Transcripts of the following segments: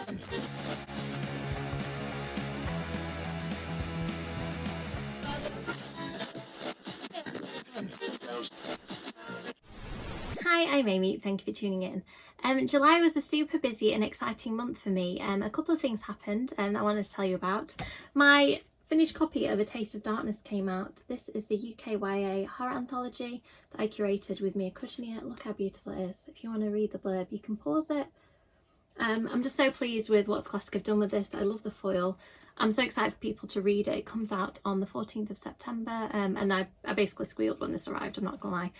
Hi, I'm Amy, thank you for tuning in. July was a super busy and exciting month for me. A couple of things happened that I wanted to tell you about. My finished copy of A Taste of Darkness came out. This is the UK YA horror anthology that I curated with Mia Cushionier. Look how beautiful it is. If you want to read the blurb, you can pause it. I'm just so pleased with what Scholastic have done with this. I love the foil. I'm so excited for people to read it. It comes out on the 14th of September and I basically squealed when this arrived, I'm not gonna lie.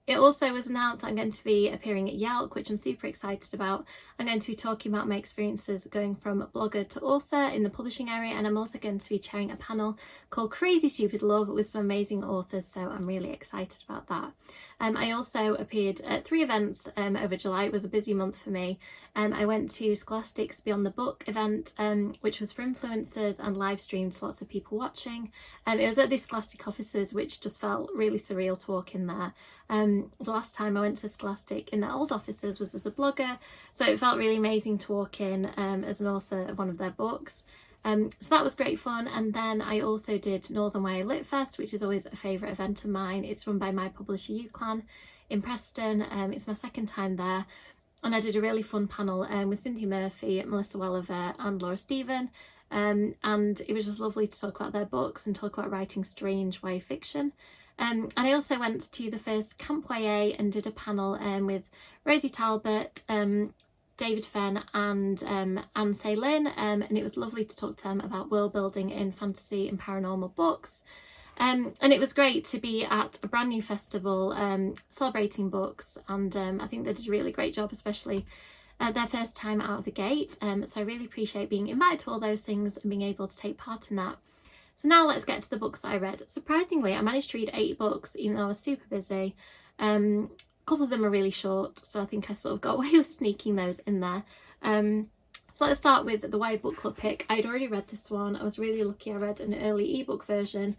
It also was announced that I'm going to be appearing at Yelk, which I'm super excited about. I'm going to be talking about my experiences going from blogger to author in the publishing area, and I'm also going to be chairing a panel called Crazy Stupid Love with some amazing authors, so I'm really excited about that. I also appeared at 3 events over July. It was a busy month for me. I went to Scholastic's Beyond the Book event, which was for influencers and live streamed, lots of people watching. It was at the Scholastic offices, which just felt really surreal to walk in there. The last time I went to Scholastic in their old offices was as a blogger, so it felt really amazing to walk in as an author of one of their books. So that was great fun. And then I also did Northern Wire Lit Fest, which is always a favourite event of mine. It's run by my publisher UClan in Preston. It's my second time there, and I did a really fun panel with Cynthia Murphy, Melissa Welliver and Laura Stephen, and it was just lovely to talk about their books and talk about writing strange YA fiction. And I also went to the first Camp YA and did a panel with Rosie Talbot, David Fenn and Anne Say-Lin, and it was lovely to talk to them about world building in fantasy and paranormal books. And it was great to be at a brand new festival celebrating books, and I think they did a really great job, especially their first time out of the gate. So I really appreciate being invited to all those things and being able to take part in that. So now let's get to the books that I read. Surprisingly, I managed to read 8 books, even though I was super busy. A couple of them are really short, so I think I sort of got away with sneaking those in there. So let's start with the YA Book Club pick. I'd already read this one. I was really lucky I read an early ebook version.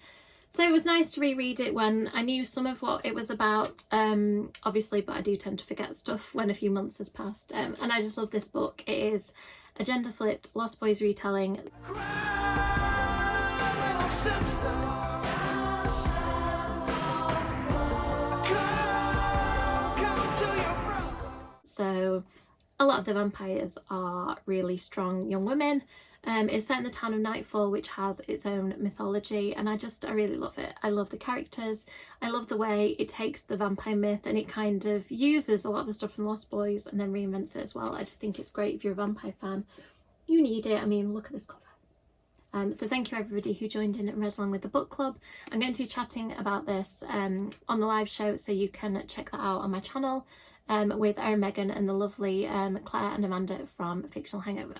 So it was nice to reread it when I knew some of what it was about, obviously, but I do tend to forget stuff when a few months has passed. And I just love this book. It is a gender-flipped Lost Boys retelling. So a lot of the vampires are really strong young women. It's set in the town of Nightfall, which has its own mythology, and I really love it. I love the characters. I love the way it takes the vampire myth and it kind of uses a lot of the stuff from Lost Boys and then reinvents it as well. I just think it's great. If you're a vampire fan, you need it. I mean, look at this cover. So thank you everybody who joined in and read along with the book club. I'm going to be chatting about this on the live show, so you can check that out on my channel with Erin Megan and the lovely Claire and Amanda from Fictional Hangover.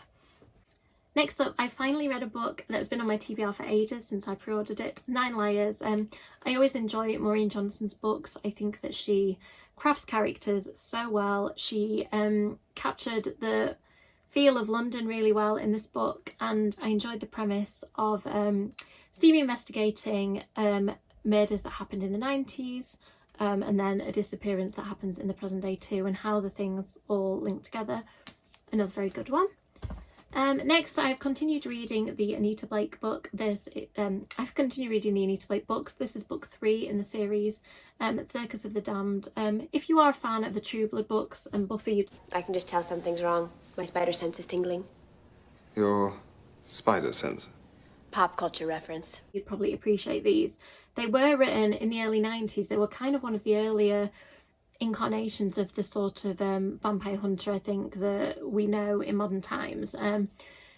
Next up, I finally read a book that's been on my TBR for ages since I pre-ordered it, 9 Liars. I always enjoy Maureen Johnson's books. I think that she crafts characters so well. She captured the feel of London really well in this book, and I enjoyed the premise of Stevie investigating murders that happened in the 90s and then a disappearance that happens in the present day too, and how the things all link together. Another very good one. Next, I've continued reading the Anita Blake book. I've continued reading the Anita Blake books. This is book 3 in the series, Circus of the Damned. If you are a fan of the True Blood books and Buffy... I can just tell something's wrong. My spider sense is tingling. Your spider sense? Pop culture reference. You'd probably appreciate these. They were written in the early 90s. They were kind of one of the earlier incarnations of the sort of vampire hunter, I think, that we know in modern times.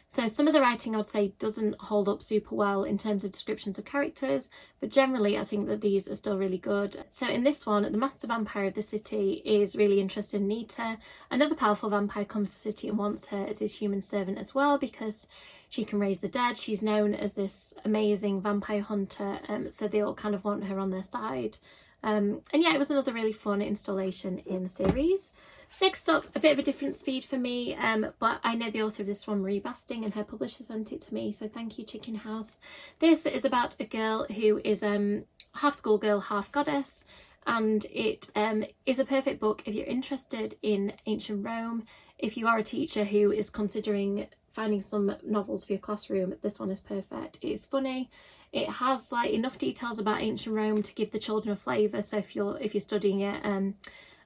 So some of the writing I would say doesn't hold up super well in terms of descriptions of characters, but generally I think that these are still really good. So in this one, the master vampire of the city is really interested in Nita. Another powerful vampire comes to the city and wants her as his human servant as well, because she can raise the dead. She's known as this amazing vampire hunter, so they all kind of want her on their side. And yeah, it was another really fun installation in the series. Next up, a bit of a different speed for me, but I know the author of this one, Marie Basting, and her publisher sent it to me, so thank you, Chicken House. This is about a girl who is half schoolgirl, half goddess, and it is a perfect book if you're interested in ancient Rome. if you are a teacher who is considering finding some novels for your classroom, this one is perfect. It's funny. It has like enough details about ancient Rome to give the children a flavour, so if you're studying it,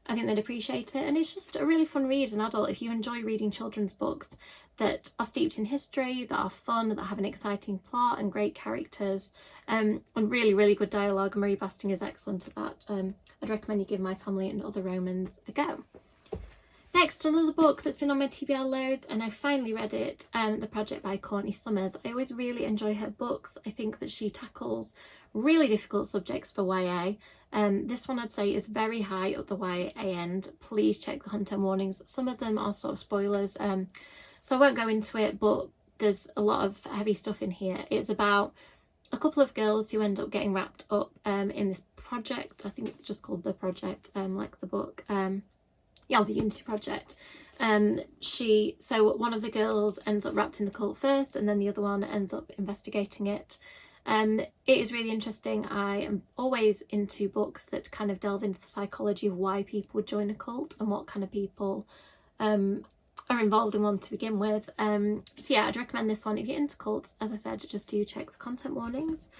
I think they'd appreciate it. And it's just a really fun read as an adult if you enjoy reading children's books that are steeped in history, that are fun, that have an exciting plot and great characters, and really, really good dialogue. Marie Basting is excellent at that. I'd recommend you give My Family and Other Romans a go. Next, another book that's been on my TBR loads, and I finally read it, The Project by Courtney Summers. I always really enjoy her books. I think that she tackles really difficult subjects for YA. This one I'd say is very high up the YA end. Please check the content warnings. Some of them are sort of spoilers, so I won't go into it, but there's a lot of heavy stuff in here. It's about a couple of girls who end up getting wrapped up in this project. I think it's just called The Project, like the book. Yeah, the Unity Project. So one of the girls ends up wrapped in the cult first, and then the other one ends up investigating it. It is really interesting. I am always into books that kind of delve into the psychology of why people would join a cult and what kind of people are involved in one to begin with. So yeah, I'd recommend this one if you're into cults. As I said, just do check the content warnings.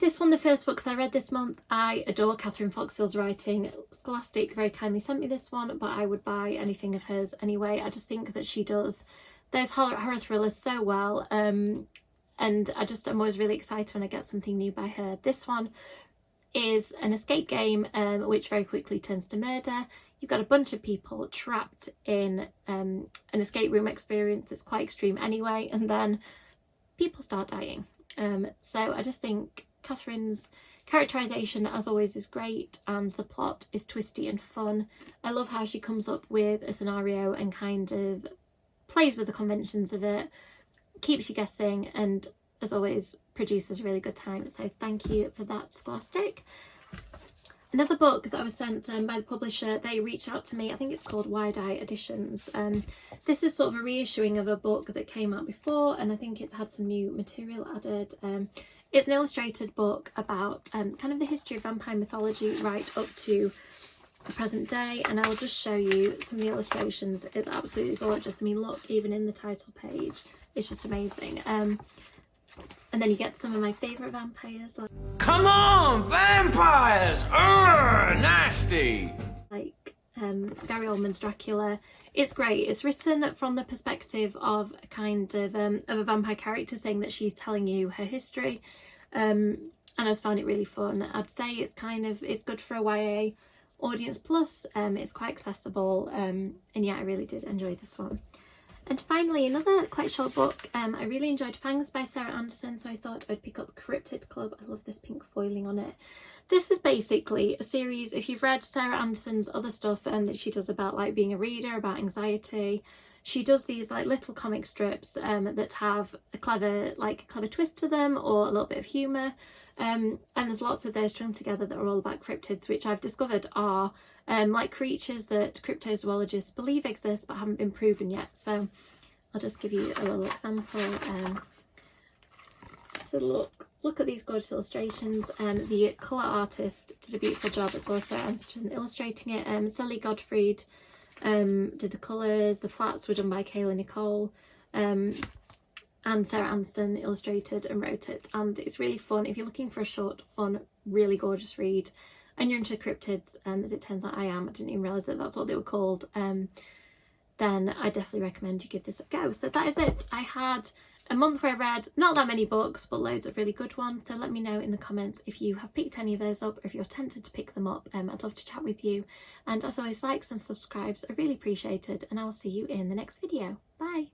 This one, the first books I read this month. I adore Catherine Foxfield's writing. Scholastic very kindly sent me this one, but I would buy anything of hers anyway. I just think that she does those horror thrillers so well, and I'm always really excited when I get something new by her. This one is an escape game which very quickly turns to murder. You've got a bunch of people trapped in an escape room experience that's quite extreme anyway, and then people start dying. So I just think Catherine's characterisation, as always, is great, and the plot is twisty and fun. I love how she comes up with a scenario and kind of plays with the conventions of it, keeps you guessing, and as always produces a really good time. So thank you for that, Scholastic. Another book that I was sent by the publisher, they reached out to me. I think it's called Wide Eye Editions. This is sort of a reissuing of a book that came out before, and I think it's had some new material added. It's an illustrated book about kind of the history of vampire mythology right up to the present day, and I will just show you some of the illustrations. It's absolutely gorgeous. I mean, look, even in the title page, it's just amazing. And then you get some of my favourite vampires. Come on, vampires! Urgh, nasty! Like Gary Oldman's Dracula. It's great. It's written from the perspective of a kind of a vampire character, saying that she's telling you her history. And I just found it really fun. I'd say it's good for a YA audience plus. It's quite accessible. And yeah, I really did enjoy this one. And finally, another quite short book. I really enjoyed Fangs by Sarah Anderson, so I thought I'd pick up Cryptid Club. I love this pink foiling on it. This is basically a series, if you've read Sarah Anderson's other stuff that she does about like being a reader, about anxiety, she does these like little comic strips that have a clever twist to them, or a little bit of humour. And there's lots of those strung together that are all about cryptids, which I've discovered are like creatures that cryptozoologists believe exist but haven't been proven yet. So I'll just give you a little example. So look at these gorgeous illustrations. The colour artist did a beautiful job as well, Sarah Anderson illustrating it. Sally Godfried did the colours. The flats were done by Kayla Nicole. And Sarah Anderson illustrated and wrote it, and it's really fun. If you're looking for a short, fun, really gorgeous read, and you're into cryptids, as it turns out I am, I didn't even realise that that's what they were called, then I definitely recommend you give this a go. So that is it. I had a month where I read not that many books, but loads of really good ones. So let me know in the comments if you have picked any of those up, or if you're tempted to pick them up. I'd love to chat with you. And as always, likes and subscribes are really appreciated, and I will see you in the next video. Bye!